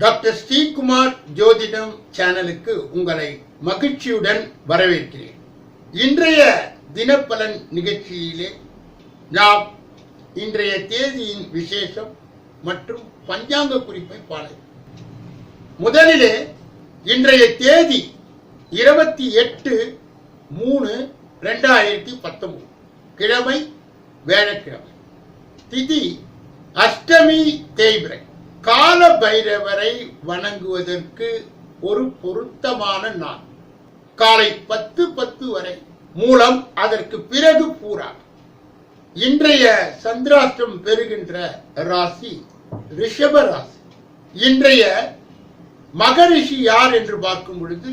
Doctor Sreekumar ஜோதிடம் சேனலுக்கு உங்களை மகிழ்ச்சியுடன் வரவேற்கிறேன். இன்றைய தினப்பலன் நிகழ்ச்சியிலே நாம் இன்றைய தேதியின் விசேஷம் மற்றும் பஞ்சாங்க குறிப்பை பார்ப்போம். முதலிலே இன்றைய தேதி 28/3/2019 கிழமை வியாழக்கிழமை. திதி அஷ்டமி தேய்பிரை. கால பைரவரை வணங்குவதற்கு ஒரு பொருத்தமான நாள். காலை 10:10 வரை மூலம், அதற்கு பிறகு பூரா. இன்றைய சந்திராஷ்டம் பெறுகின்ற ராசி ரிஷப ராசி. இன்றைய மகரிஷி யார் என்று பார்க்கும் பொழுது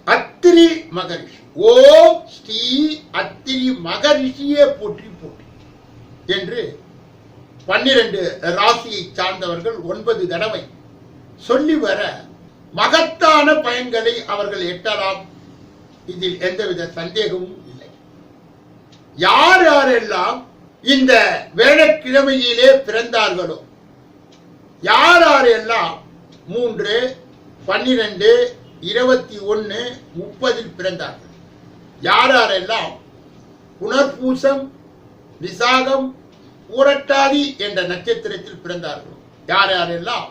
அத்திரி மகரிஷி. ஓம் ஸ்ரீ அத்திரி மகரிஷியே போற்றி போற்றி என்று 12 ராசியை சார்ந்தவர்கள் 9 தடவை சொல்லி வர மகத்தான பயன்களை அவர்கள் எட்டலாம். இதில் எந்தவித சந்தேகமும் இல்லை. யார் யாரெல்லாம் இந்த வேளக்கிழமையிலே பிறந்தார்களோ, யார் யாரெல்லாம் 3, 12, 21, 30 பிறந்தார்கள், யார் யாரெல்லாம் புனர்பூசம், விசாகம், பூரட்டாதி என்ற நட்சத்திரத்தில் பிறந்தார்களோ, யார் யாரெல்லாம்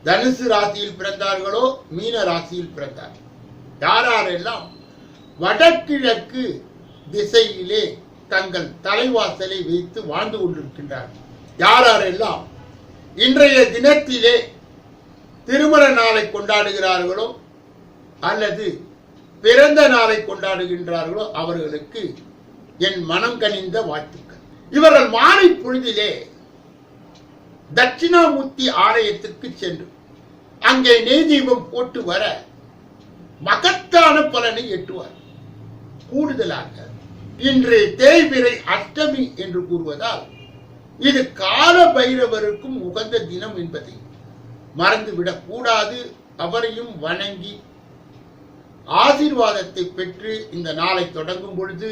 தனுசு ராசியில் பிறந்தார்களோ, மீன ராசியில் பிறந்தார்கள், யார் யாரெல்லாம் வடகிழக்கு திசையிலே தங்கள் தலைவாசலை வைத்து வாழ்ந்து கொண்டிருக்கின்றார்கள், யார் யாரெல்லாம் இன்றைய தினத்திலே திருமண நாளை கொண்டாடுகிறார்களோ அல்லது பிறந்த நாளை கொண்டாடுகின்றார்களோ அவர்களுக்கு என் மனம் கனிந்த வாழ்த்துக்கள். இவர்கள் மாலை பொழுதிலே தட்சிணாமூர்த்தி ஆலயத்திற்கு சென்று அங்கே நெய் தீபம் போட்டு வர மகத்தான பலனை எட்டுவார். கூடுதலாக இன்று தேய்பிரை அஷ்டமி என்று கூறுவதால் இது கால பைரவருக்கும் உகந்த தினம் என்பதை மறந்துவிடக் கூடாது. அவரையும் வணங்கி ஆசீர்வாதத்தை பெற்று இந்த நாளை தொடங்கும் பொழுது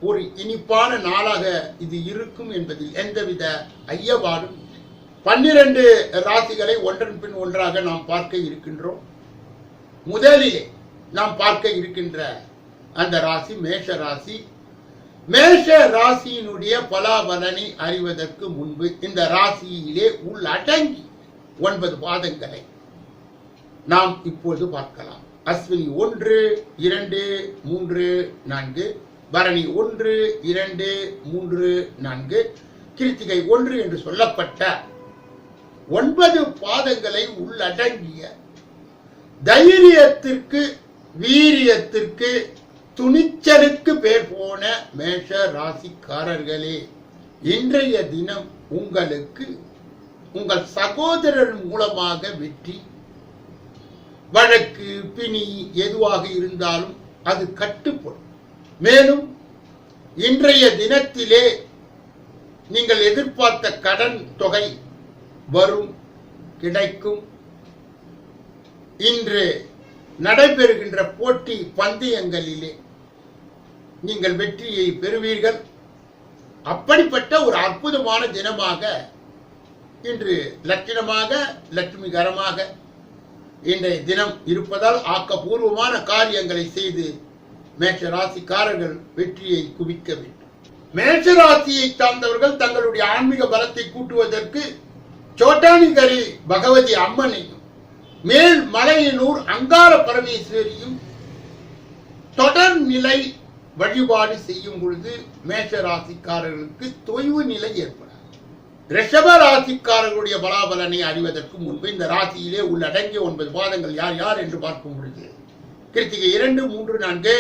ஒரு இனிப்பான நாளாக இது இருக்கும் என்பதில் எந்தவித ஐயப்பாடும் இல்லை. 12 ராசிகளை ஒன்றன் பின் ஒன்றாக நாம் பார்க்க இருக்கின்றோம். முதலிலே நாம் பார்க்க இருக்கின்ற அந்த ராசி மேஷ ராசி. மேஷ ராசியினுடைய பலாபலனை அறிவதற்கு முன்பு இந்த ராசியிலே உள்ளடங்கி 9 பாதங்களை நாம் இப்போது பார்க்கலாம். அஸ்வினி 1, 2, 3, 4, பரணி 1, 2, 3, 4, கிருத்திகை 1 என்று சொல்லப்பட்ட 9 பாதங்களை உள்ளடங்கிய தைரியத்திற்கு, வீரியத்திற்கு, துணிச்சலுக்கு பேர் போன மேஷ ராசிக்காரர்களே, இன்றைய தினம் உங்களுக்கு உங்கள் சகோதரர் மூலமாக வெற்றி, வழக்கு, பிணி எதுவாக இருந்தாலும் அது கட்டுப்படும். மேலும் இன்றைய தினத்திலே நீங்கள் எதிர்பார்த்த கடன் தொகை வரும், கிடைக்கும். இன்று நடைபெறுகின்ற போட்டி பந்தயங்களிலே நீங்கள் வெற்றியை பெறுவீர்கள். அப்படிப்பட்ட ஒரு அற்புதமான தினமாக இன்று லட்சணமாக, லட்சுமிகரமாக இன்றைய தினம் இருப்பதால் ஆக்கப்பூர்வமான காரியங்களை செய்து மேஷ ராசிக்காரர்கள் வெற்றியை குவிக்க வேண்டும். மேஷ ராசியை சார்ந்தவர்கள் தங்களுடைய ஆன்மீக பலத்தை கூட்டுவதற்கு சோட்டானிகரி பகவதி அம்மனையும், மேல் மலையனூர் அங்கார பரமேஸ்வரியும் தொடர் நிலை வழிபாடு செய்யும் பொழுது மேஷ ராசிக்காரர்களுக்கு தொய்வு நிலை ஏற்படும். ரிஷப ராசிக்காரர்களுடைய பலாபலனை அறிவதற்கு முன்பு இந்த ராசியிலே உள்ளடங்கிய 9 பாதங்கள் யார் யார் என்று பார்க்கும் பொழுது கிருத்திகை 2, 3, 4,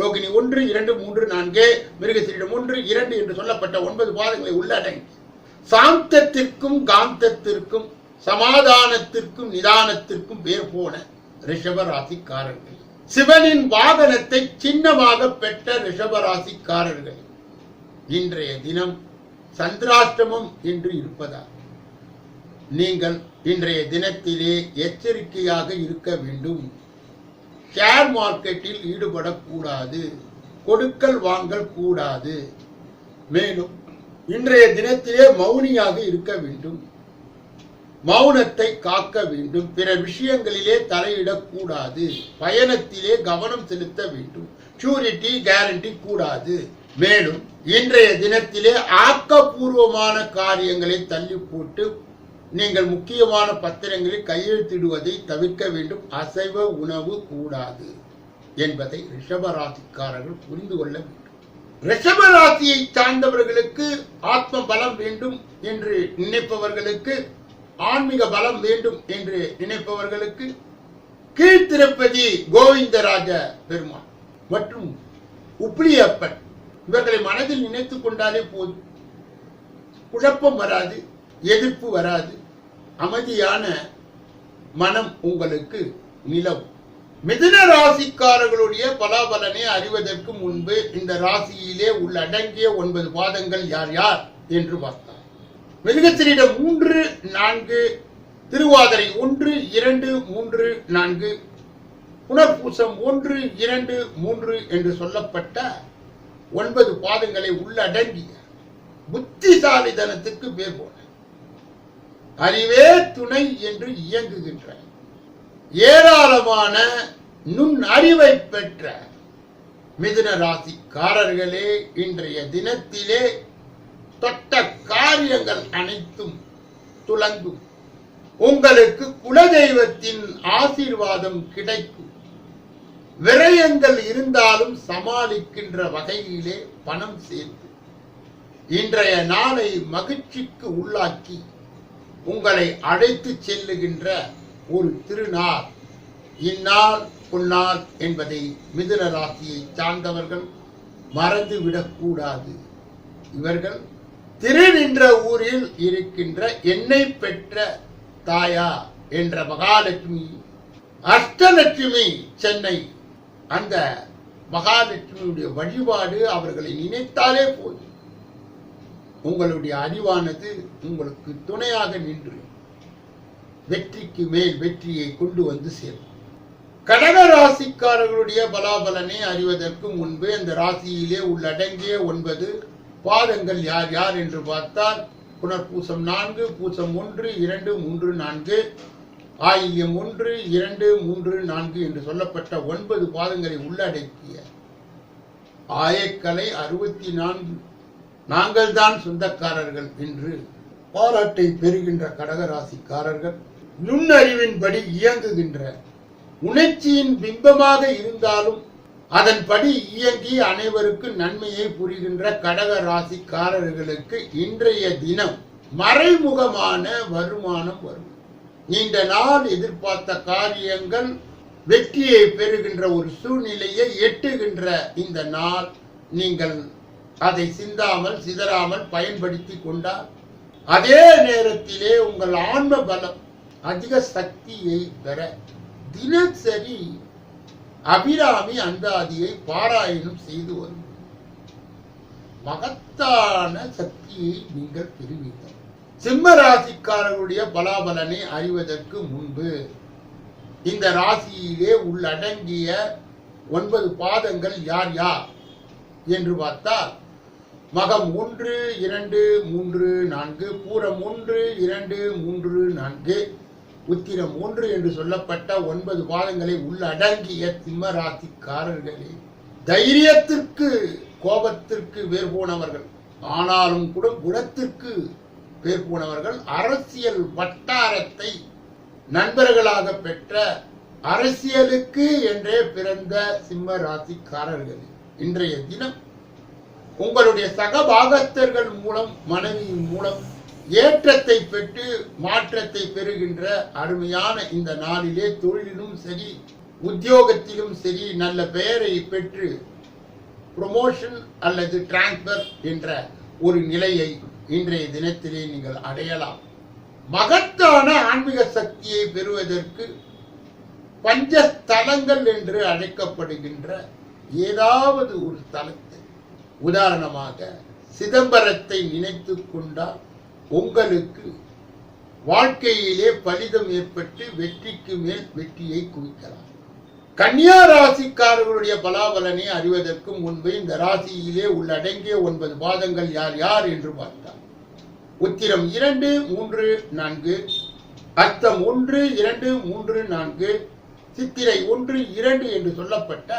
ரோகிணி 1, 2, 3, 4, மிருகசீரிடம் 1, 2 என்று சொல்லப்பட்ட 9 பாதங்களை உள்ளடங்கி சாந்தத்திற்கும் காந்தத்திற்கும் சமாதானத்திற்கும் நிதானத்திற்கும் பேர் போன ரிஷப ராசிக்காரர்கள், சிவனின் வாகனத்தை சின்னமாக பெற்ற ரிஷப ராசிக்காரர்கள், இன்றைய தினம் சந்திராஷ்டமம் என்று இருப்பதால் நீங்கள் இன்றைய தினத்திலே எச்சரிக்கையாக இருக்க வேண்டும். ஷேர் மார்க்கெட்டில் ஈடுபடக்கூடாது, கொடுக்கல் வாங்கல் கூடாது. மேலும் இன்றைய தினத்திலே மௌனியாக இருக்க வேண்டும். மௌனத்தை காக்க வேண்டும். பிற விஷயங்களிலே தலையிடக்கூடாது. பயணத்திலே கவனம் செலுத்த வேண்டும். ஷூரிட்டி கேரண்டி கூடாது. மேலும் இன்றைய தினத்திலே ஆக்கப்பூர்வமான காரியங்களை தள்ளி போட்டு நீங்கள் முக்கியமான பத்திரங்களில் கையெழுத்திடுவதை தவிர்க்க வேண்டும். அசைவ உணவு கூடாது என்பதை ரிஷபராசிக்காரர்கள் புரிந்து கொள்ள வேண்டும். ரிஷபராசியை சார்ந்தவர்களுக்கு ஆத்ம பலம் வேண்டும் என்று நினைப்பவர்களுக்கு, ஆன்மீக பலம் வேண்டும் என்று நினைப்பவர்களுக்கு கீழ்த்திருப்பதி கோவிந்தராஜ பெருமாள் மற்றும் உப்பிலியப்பன் இவர்களை மனதில் நினைத்துக் கொண்டாலே போதும். குழப்பம் வராது, எதிர்ப்பு வராது, அமைதியான மனம் உங்களுக்கு நிலவும். மிதுன ராசிக்காரர்களுடைய பலாபலனை அறிவதற்கு முன்பு இந்த ராசியிலே உள்ளடங்கிய 9 பாதங்கள் யார் யார் என்று பார்த்தார். மிருகசீரிடம் 3, 4, திருவாதிரை 1, 2, 3, 4, புனர்பூசம் 1, 2, 3 என்று சொல்லப்பட்ட 9 பாதங்களை உள்ளடங்கிய புத்திசாலித்தனத்துக்கு பேர் போன அறிவே துணை என்று இயங்குகின்ற ஏராளமான நுண் அறிவை பெற்ற மிதுன ராசிக்காரர்களே, இன்றைய தினத்திலே தொட்ட காரியங்கள் அனைத்தும் துலங்கும். உங்களுக்கு குலதெய்வத்தின் ஆசீர்வாதம் கிடைக்கும். விரயங்கள் இருந்தாலும் சமாளிக்கின்ற வகையிலே பணம் சேர்த்து இன்றைய நாளை மகிழ்ச்சிக்கு உள்ளாக்கி உங்களை அழைத்து செல்லுகின்ற ஒரு திருநாள் இந்நாள் பொன்னாள் என்பதை மிதுன ராசியை சார்ந்தவர்கள் மறந்துவிடக்கூடாது. இவர்கள் திருநின்ற ஊரில் இருக்கின்ற என்னை பெற்ற தாயா என்ற மகாலட்சுமி, அஷ்டலட்சுமி சென்னை, அந்த மகாலட்சுமியுடைய வழிபாடு அவர்களை நினைத்தாலே போதும். உங்களுடைய அறிவானது உங்களுக்கு துணையாக நின்று வெற்றிக்கு மேல் வெற்றியை கொண்டு வந்து சேரும். கடக ராசிக்காரர்களுடைய பலாபலனை அறிவதற்கு முன்பு அந்த ராசியிலே உள்ளடங்கிய 9 பாதங்கள் யார் யார் என்று பார்த்தால், புனர்பூசம் 4, பூசம் 1, 2, 3, 4, ஆயில்யம் 1, 2, 3, 4 என்று சொல்லப்பட்ட 9 பாதங்களை உள்ளடக்கிய ஆயக்கலை 64 நாங்கள் தான் சொந்தக்காரர்கள் என்று பாராட்டை பெறுகின்ற கடகராசிக்காரர்கள் நுண்ணறிவின்படி இயங்குகின்ற, உணர்ச்சியின் பிம்பமாக இருந்தாலும் அதன்படி இயங்கி அனைவருக்கு நன்மையை புரிகின்ற கடக ராசிக்காரர்களுக்கு இன்றைய தினம் மறைமுகமான வருமானம் வரும். நீண்ட நாள் எதிர்பார்த்த காரியங்கள் வெற்றியை பெறுகின்ற ஒரு சூழ்நிலையை எட்டுகின்ற இந்த நாள் நீங்கள் அதை சிந்தாமல் சிதறாமல் பயன்படுத்தி கொண்டால், அதே நேரத்திலே உங்கள் ஆன்ம பலம் அதிக சக்தியை பெற தினசரி அபிராமி அந்தாதியை பாராயணம் செய்து வரும் மகத்தான சக்தியை நீங்கள் பெறுவீர்கள். சிம்ம ராசிக்காரர்களுடைய பலாபலனை அறிவதற்கு முன்பு இந்த ராசியிலே உள்ளடங்கிய 9 பாதங்கள் யார் யார் என்று பார்த்தால், மகம் 1, 2, 3, 4, பூரம் 1, 2, 3, 4, உத்திரம் 1 என்று சொல்லப்பட்ட 9 பாதங்களை உள்ளடங்கிய சிம்ம ராசிக்காரர்களே, தைரியத்திற்கு கோபத்திற்கு வேர் போனவர்கள், ஆனாலும் கூட குணத்திற்கு பேர் போனவர்கள், அரசியல் வட்டாரத்தை நண்பர்களாக பெற்ற அரசியலுக்கு என்றே பிறந்த சிம்ம ராசிக்காரர்களே, இன்றைய தினம் உங்களுடைய சகபாகத்தர்கள் மூலம், மனைவியின் மூலம் ஏற்றத்தை பெற்று மாற்றத்தை பெறுகின்ற அருமையான இந்த நாளிலே தொழிலிலும் சரி உத்தியோகத்திலும் சரி நல்ல பெயரை பெற்று ப்ரொமோஷன் அல்லது டிரான்ஸ்பர் என்ற ஒரு நிலையை இன்றைய தினத்திலே நீங்கள் அடையலாம். மகத்தான ஆன்மீக சக்தியை பெறுவதற்கு பஞ்சஸ்தலங்கள் என்று அழைக்கப்படுகின்ற ஏதாவது ஒரு ஸ்தலத்தை, உதாரணமாக சிதம்பரத்தை நினைத்துக் கொண்டால் உங்களுக்கு வாழ்க்கையிலே பலிதம் ஏற்பட்டு வெற்றிக்கு மேல் வெற்றியை குவிக்கலாம். கன்னியா ராசிக்காரர்களுடைய பலாபலனை அறிவதற்கு முன்பு இந்த ராசியிலே உள்ளடங்கிய 9 பாதங்கள் யார் யார் என்று பார்த்தால், உத்திரம் 2, 3, 4, அர்த்தம் 1, 2, 3, 4, சித்திரை 1, 2 என்று சொல்லப்பட்ட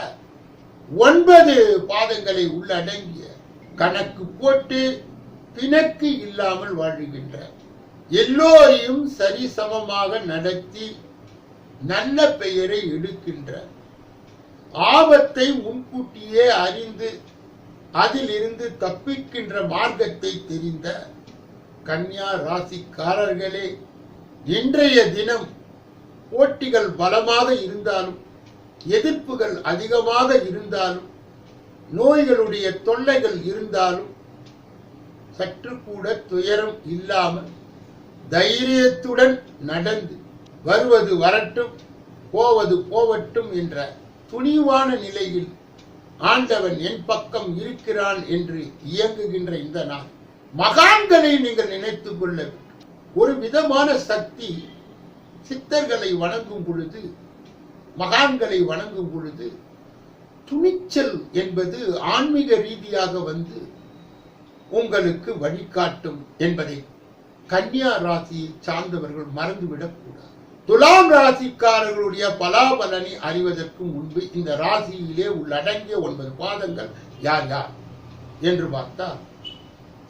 9 பாதங்களை உள்ளடங்கிய கணக்கு போட்டு பிணக்கு இல்லாமல் வாழுகின்ற, எல்லோரையும் சரிசமமாக நடத்தி நல்ல பெயரை எடுக்கின்ற, ஆபத்தை முன்கூட்டியே அறிந்து அதிலிருந்து தப்பிக்கின்ற மார்க்கத்தை தெரிந்த கன்னியா ராசிக்காரர்களே, இன்றைய தினம் போட்டிகள் பலமாக இருந்தாலும், எதிர்ப்புகள் அதிகமாக இருந்தாலும், நோய்களுடைய தொல்லைகள் இருந்தாலும் சற்று கூட துயரம் இல்லாமல் தைரியத்துடன் நடந்து வருவது வரட்டும் போவது போவட்டும் என்ற துணிவான நிலையில் ஆண்டவன் என் பக்கம் இருக்கிறான் என்று இயங்குகின்ற இந்த நாள், மகான்களை நீங்கள் நினைத்துக் கொள்ள வேண்டும். ஒரு விதமான சக்தி சித்தர்களை வணங்கும் பொழுது, மகான்களை வணங்கும் பொழுது துணிச்சல் என்பது ஆன்மீக ரீதியாக வந்து உங்களுக்கு வழிகாட்டும் என்பதை கன்னியா ராசியை சார்ந்தவர்கள் மறந்துவிடக் கூடாது. துலாம் ராசிக்காரர்களுடைய பலாபலனை அறிவதற்கு முன்பு இந்த ராசியிலே உள்ளடங்கிய 9 பாதங்கள் யார் யார் என்று பார்த்தால்,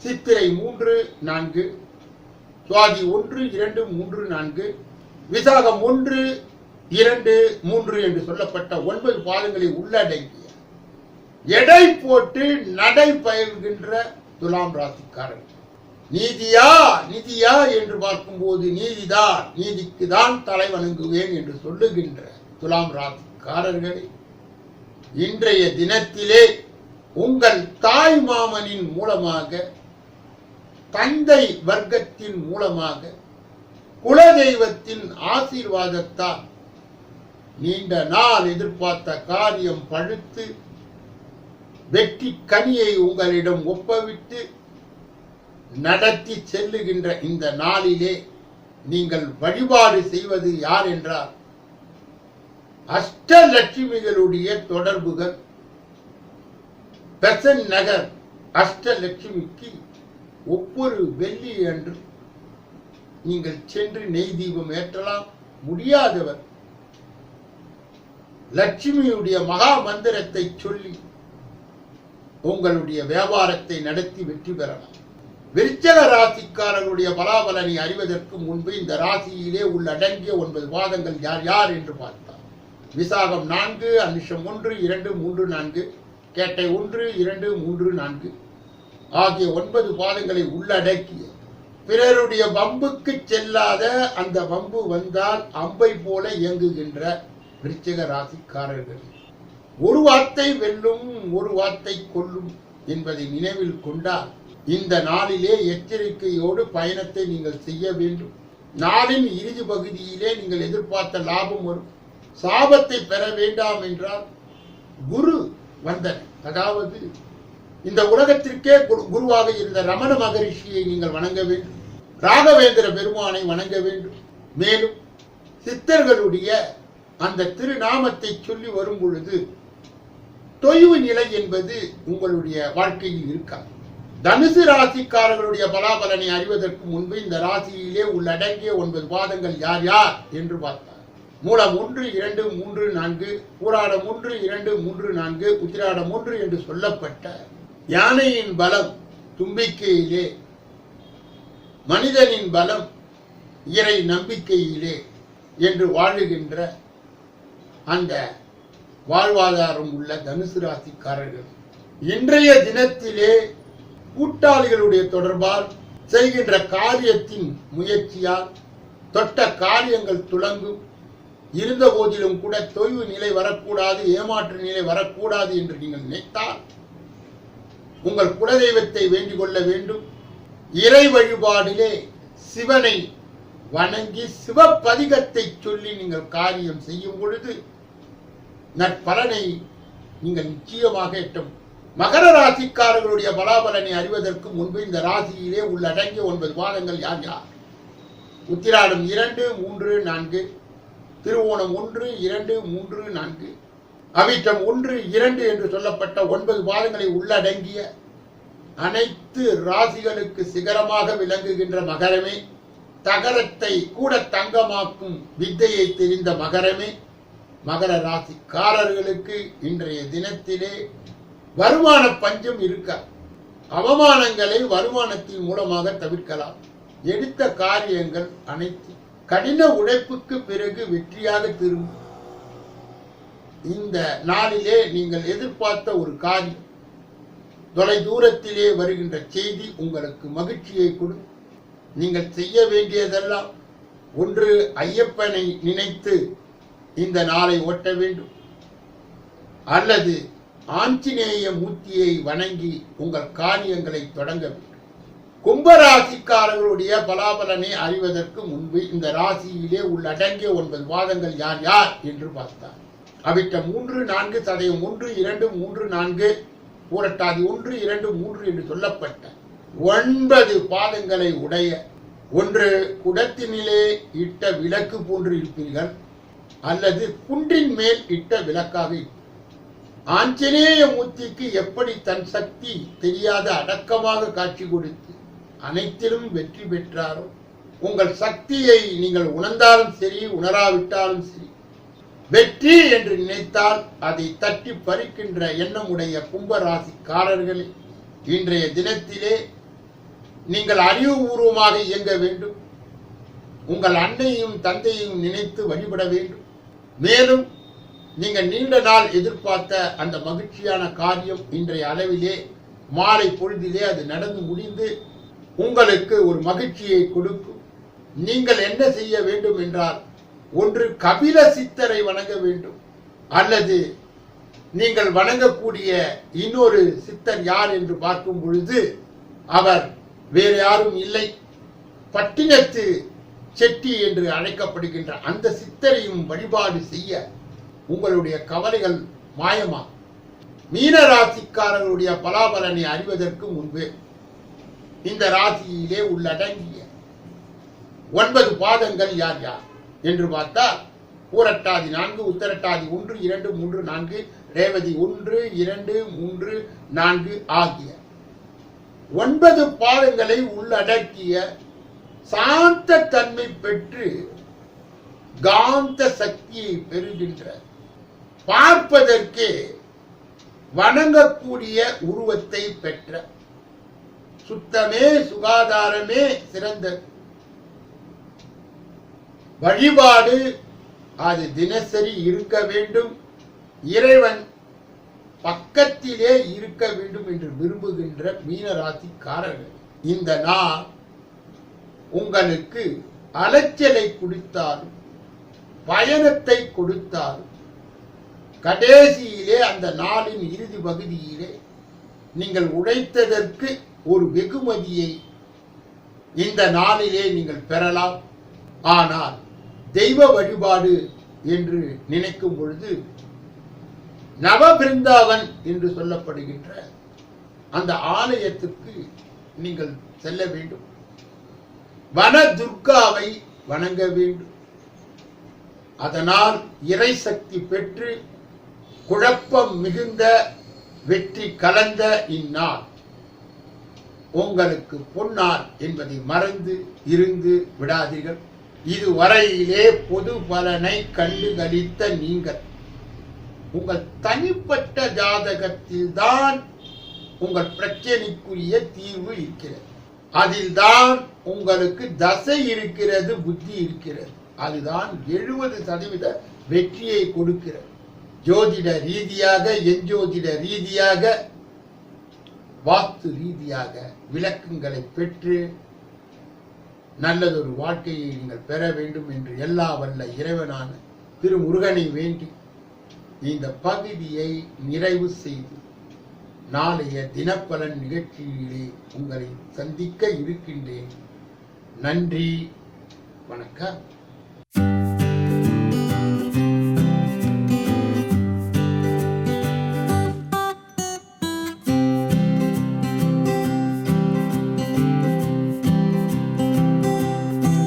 சித்திரை 3, 4, சுவாதி 1, 2, 3, 4, விசாகம் 1, 2, 3 என்று சொல்லப்பட்ட 9 பாதங்களை உள்ளடங்கிய எடை போட்டு நடை பயில்கின்ற துலாம் ராசிக்காரர்கள். நீதியா நிதியா என்று பார்க்கும்போது நீதிதான், நீதிக்கு தான் தலை வணங்குவேன் என்று சொல்லுகின்ற துலாம் ராசிக்காரர்களே, இன்றைய தினத்திலே உங்கள் தாய் மாமனின் மூலமாக, தந்தை வர்க்கத்தின் மூலமாக, குலதெய்வத்தின் ஆசீர்வாதத்தால் நீண்ட நாள் எதிர்பார்த்த காரியம் பழுத்து வெற்றி கனியை உங்களிடம் ஒப்பவிட்டு நடத்தி செல்லுகின்ற இந்த நாளிலே நீங்கள் வழிபாடு செய்வது யார் என்றால், அஷ்டலட்சுமிகளுடைய தொடர்புகள் பெசன் நகர் அஷ்டலட்சுமிக்கு ஒவ்வொரு வெள்ளி அன்று நீங்கள் சென்று நெய் தீபம் ஏற்றலாம். முடியாதவர் லட்சுமியுடைய மகா மந்திரத்தை சொல்லி உங்களுடைய வியாபாரத்தை நடத்தி வெற்றி பெறலாம். விருச்சிக ராசிக்காரர்களுடைய பலாபலனை அறிவதற்கு முன்பு இந்த ராசியிலே உள்ளடங்கிய 9 பாதங்கள் யார் யார் என்று பார்த்தார். விசாகம் 4, அனுஷம் 1, 2, 3, 4, கேட்டை 1, 2, 3, 4 ஆகிய 9 பாதங்களை உள்ளடக்கிய, பிறருடைய வம்புக்கு செல்லாத, அந்த வம்பு வந்தால் அம்பை போல இயங்குகின்ற விருச்சிக ராசிக்காரர்கள், ஒரு வார்த்தை வெல்லும் ஒரு வார்த்தை கொல்லும் என்பதை நினைவில் கொண்டால் இந்த நாளிலே எச்சரிக்கையோடு பயணத்தை நீங்கள் செய்ய வேண்டும். நாளின் இறுதி பகுதியிலே நீங்கள் எதிர்பார்த்த லாபம் வரும். சாபத்தை பெற வேண்டாம் என்றால் குரு வந்தன், அதாவது இந்த உலகத்திற்கே குருவாக இருந்த ரமண மகரிஷியை நீங்கள் வணங்க வேண்டும். ராகவேந்திர பெருமானை வணங்க வேண்டும். மேலும் சித்தர்களுடைய அந்த திருநாமத்தை சொல்லி வரும் பொழுது தொய்வு நிலை என்பது உங்களுடைய வாழ்க்கையில் இருக்காது. தனுசு ராசிக்காரர்களுடைய பலாபலனை அறிவதற்கு முன்பு இந்த ராசியிலே உள்ளடங்கிய 9 பாதங்கள் யார் யார் என்று பார்த்தார். மூலம் 1, 2, 3, 4, பூராடம் 1, 2, 3, 4, உத்திராடம் 1 என்று சொல்லப்பட்ட யானையின் பலம் தும்பிக்கையிலே, மனிதனின் பலம் இறை நம்பிக்கையிலே என்று வாழுகின்ற அந்த வாழ்வாதாரம் உள்ள தனுசு ராசிக்காரர்கள் இன்றைய தினத்திலே கூட்டாளிகளுடைய தொடர்பால் செய்கின்ற காரியத்தின் முயற்சியால் தொட்ட காரியங்கள் துலங்கும். இருந்த போதிலும் கூட தொய்வு நிலை வரக்கூடாது, ஏமாற்று நிலை வரக்கூடாது என்று நீங்கள் நினைத்தால் உங்கள் குலதெய்வத்தை வேண்டிக் கொள்ள வேண்டும். இறை வழிபாடிலே சிவனை வணங்கி சிவபதிகத்தை சொல்லி நீங்கள் காரியம் செய்யும் பொழுது நற்பலனை நீங்கள் நிச்சயமாக எட்டும். மகர ராசிக்காரர்களுடைய பலாபலனை அறிவதற்கு முன்பு இந்த ராசியிலே உள்ளடங்கிய 9 பாதங்கள் யார் யார்? உத்திராடம் 2, 3, 4, திருவோணம் 1, 2, 3, 4, அவிட்டம் 1, 2 என்று சொல்லப்பட்ட 9 பாதங்களை உள்ளடங்கிய அனைத்து ராசிகளுக்கு சிகரமாக விளங்குகின்ற மகரமே, தகரத்தை கூட தங்கமாக்கும் வித்தையை தெரிந்த மகரமே, மகர ராசிக்காரர்களுக்கு இன்றைய தினத்திலே வருமான பஞ்சம் இருக்க, அவமானங்களை வருமானத்தின் மூலமாக தவிர்க்கலாம். எடுத்த காரியங்கள் அனைத்து கடின உழைப்புக்கு பிறகு வெற்றியாக திரும்பும். இந்த நாளிலே நீங்கள் எதிர்பார்த்த ஒரு காரியம், தொலை தூரத்திலே வருகின்ற செய்தி உங்களுக்கு மகிழ்ச்சியை கொடுக்கும். நீங்கள் செய்ய வேண்டியதெல்லாம் ஒன்று, ஐயப்பனை நினைத்து இந்த நாளை ஓட்ட வேண்டும், அல்லது ஆஞ்சநேய மூர்த்தியை வணங்கி உங்கள் காரியங்களை தொடங்க வேண்டும். கும்பராசிக்காரர்களுடைய பலாபலனை அறிவதற்கு முன்பு இந்த ராசியிலே உள்ளடங்கிய 9 பாதங்கள் யார் யார் என்று பார்த்தார். அவிட்டம் 3, 4, சதயம் 1, 2, 3, 4, பூரட்டாதி 1, 2, 3 என்று சொல்லப்பட்ட 9 பாதங்களை உடைய ஒன்று, குடத்தினிலே இட்ட விளக்கு போன்று இருப்பீர்கள், அல்லது குன்றின் மேல் இட்ட விளக்காக இருப்பீர்கள். ஆஞ்சநேய மூர்த்திக்கு எப்படி தன் சக்தி தெரியாத அடக்கமாக காட்சி கொடுத்து அனைத்திலும் வெற்றி பெற்றாரோ, உங்கள் சக்தியை நீங்கள் உணர்ந்தாலும் சரி, உணராவிட்டாலும் சரி, வெற்றி என்று நினைத்தால் அதை தட்டி பறிக்கின்ற எண்ணமுடைய கும்பராசிக்காரர்களே, இன்றைய தினத்திலே நீங்கள் அறிவுபூர்வமாக இயங்க வேண்டும். உங்கள் அன்னையும் தந்தையும் நினைத்து வழிபட வேண்டும். மேலும் நீங்கள் நீண்ட நாள் எதிர்பார்த்த அந்த மகிழ்ச்சியான காரியம் இன்றைய அளவிலே மாலை பொழுதிலே அது நடந்து முடிந்து உங்களுக்கு ஒரு மகிழ்ச்சியை கொடுக்கும். நீங்கள் என்ன செய்ய வேண்டும் என்றால், ஒன்று கபில சித்தரை வணங்க வேண்டும், அல்லது நீங்கள் வணங்கக்கூடிய இன்னொரு சித்தர் யார் என்று பார்க்கும் பொழுது அவர் வேறு யாரும் இல்லை, பட்டினத்து செட்டி என்று அழைக்கப்படுகின்ற அந்த சித்தரையும் வழிபாடு செய்ய உங்களுடைய கவலைகள் மாயமா. மீன ராசிக்காரர்களுடைய பலாபலனை அறிவதற்கு முன்பு இந்த ராசியிலே உள்ளடங்கிய 9 பாதங்கள் யார் யார் என்று பார்த்தால், பூரட்டாதி 4, உத்தரட்டாதி 1, 2, 3, 4, ரேவதி 1, 2, 3, 4 ஆகிய 9 பாதங்களை உள்ளடக்கிய சாந்த தன்மை பெற்று காந்த சக்தியை பெறுகின்ற, பார்ப்பதற்கே வணங்கக்கூடிய உருவத்தை பெற்ற, சுத்தமே சுகாதாரமே சிறந்தது, வழிபாடு அது தினசரி இருக்க வேண்டும், இறைவன் பக்கத்திலே இருக்க வேண்டும் என்று விரும்புகின்ற மீனராசிக்காரர்கள், இந்த நாள் உங்களுக்கு அலைச்சலை கொடுத்தாலும் பயணத்தை கொடுத்தாலும் கடைசியிலே அந்த நாளின் இறுதி பகுதியிலே நீங்கள் உழைத்ததற்கு ஒரு வெகுமதியை இந்த நாளிலே நீங்கள் பெறலாம். ஆனால் தெய்வ வழிபாடு என்று நினைக்கும் பொழுது நவபிருந்தாவன் என்று சொல்லப்படுகின்ற அந்த ஆலயத்திற்கு நீங்கள் செல்ல வேண்டும். வன துர்காவை வணங்க வேண்டும். அதனால் இறை சக்தி பெற்று குழப்பம் மிகுந்த வெற்றி கலந்த இந்நாள் உங்களுக்கு பொன்னாள் என்பதை மறந்து இருந்து விடாதீர்கள். இதுவரையிலே பொது பலனை கண்டுகளித்த நீங்கள் உங்கள் தனிப்பட்ட ஜாதகத்தில் தான் உங்கள் பிரச்சனைக்குரிய தீர்வு இருக்கிறது. அதில்தான் உங்களுக்கு தசை இருக்கிறது, புத்தி இருக்கிறது. அதுதான் 70% வெற்றியை கொடுக்கிறது. ஜோதிட ரீதியாக, எஞ்சோதிட ரீதியாக, வாஸ்து ரீதியாக விளக்கங்களை பெற்று நல்லதொரு வாழ்க்கையை நீங்கள் பெற வேண்டும் என்று எல்லா வல்ல இறைவனான திருமுருகனை வேண்டி இந்த பகுதியை நிறைவு செய்து நாளைய தினப்பலன் நிகழ்ச்சியிலே உங்களை சந்திக்க இருக்கின்றேன். நன்றி, வணக்கம்.